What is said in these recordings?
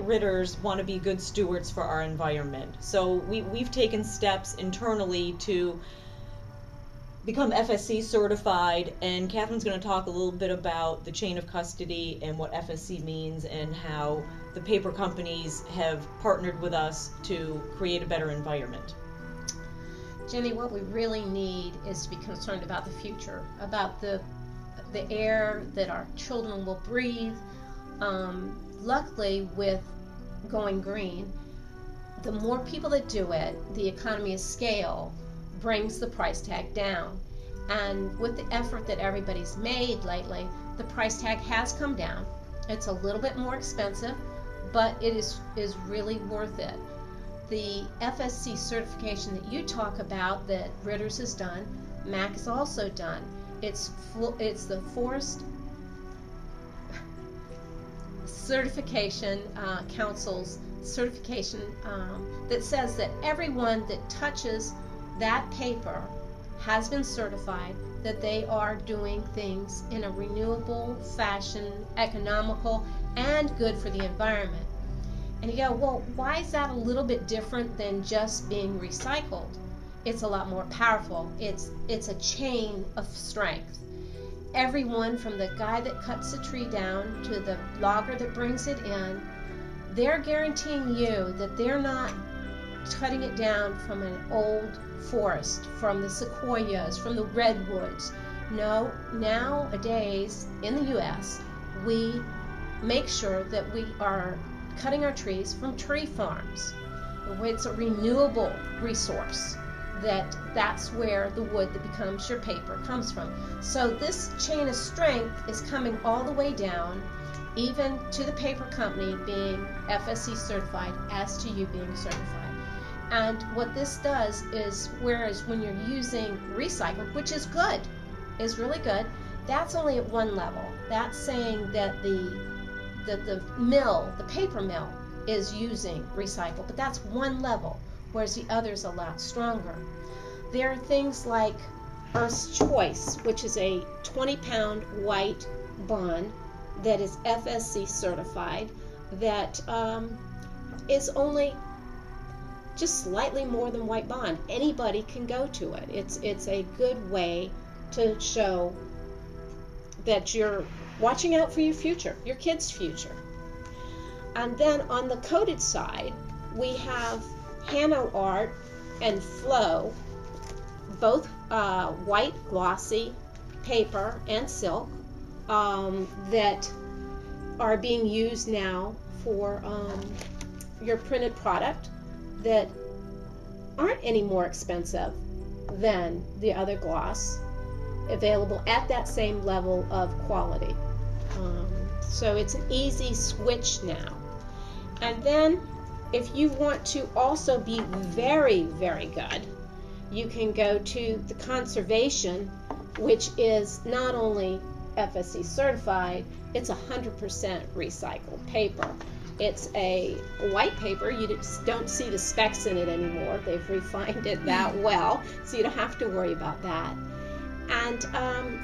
at Ritter's want to be good stewards for our environment. So we've taken steps internally to become FSC certified, and Catherine's going to talk a little bit about the chain of custody and what FSC means and how the paper companies have partnered with us to create a better environment. Jenny, what we really need is to be concerned about the future, about the air that our children will breathe. Luckily, with going green, the more people that do it, the economy of scale brings the price tag down. And with the effort that everybody's made lately, the price tag has come down. It's a little bit more expensive, but it is really worth it. The FSC certification that you talk about that Ritter's has done, MAC has also done. It's the Forest Certification Council's certification that says that everyone that touches that paper has been certified that they are doing things in a renewable fashion, economical, and good for the environment. And you go, well, why is that a little bit different than just being recycled? It's a lot more powerful. It's a chain of strength. Everyone from the guy that cuts the tree down to the logger that brings it in, they're guaranteeing you that they're not cutting it down from an old forest, from the sequoias, from the redwoods. No, nowadays in the U.S., we make sure that we are cutting our trees from tree farms. It's a renewable resource. That's where the wood that becomes your paper comes from. So this chain of strength is coming all the way down, even to the paper company being FSC certified as to you being certified. And what this does is, whereas when you're using recycled, which is good, is really good, that's only at one level. That's saying that the mill, the paper mill, is using recycled, but that's one level, whereas the other's a lot stronger. There are things like Earth's Choice, which is a 20-pound white bond that is FSC certified, that is only just slightly more than white bond. Anybody can go to it. It's a good way to show that you're watching out for your future, your kids' future. And then on the coated side, we have Hano Art and Flow, both white glossy paper and silk that are being used now for your printed product that aren't any more expensive than the other gloss, available at that same level of quality. So it's an easy switch now. And then if you want to also be very, very good, you can go to the Conservation, which is not only FSC certified, it's 100% recycled paper. It's a white paper. You just don't see the specks in it anymore. They've refined it that well, so you don't have to worry about that. And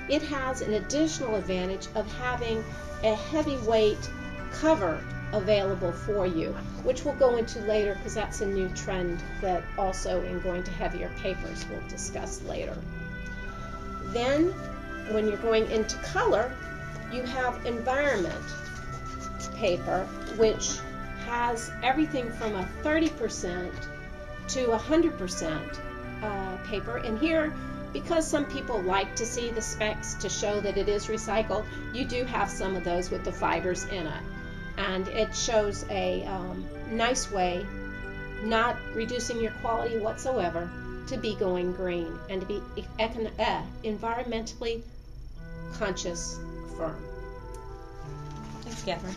it has an additional advantage of having a heavyweight cover available for you, which we'll go into later because that's a new trend that also in going to heavier papers we'll discuss later. Then when you're going into color, you have Environment paper, which has everything from a 30% to 100% paper. And here, because some people like to see the specs to show that it is recycled, you do have some of those with the fibers in it. And it shows a nice way, not reducing your quality whatsoever, to be going green and to be environmentally conscious firm. Thanks, Catherine.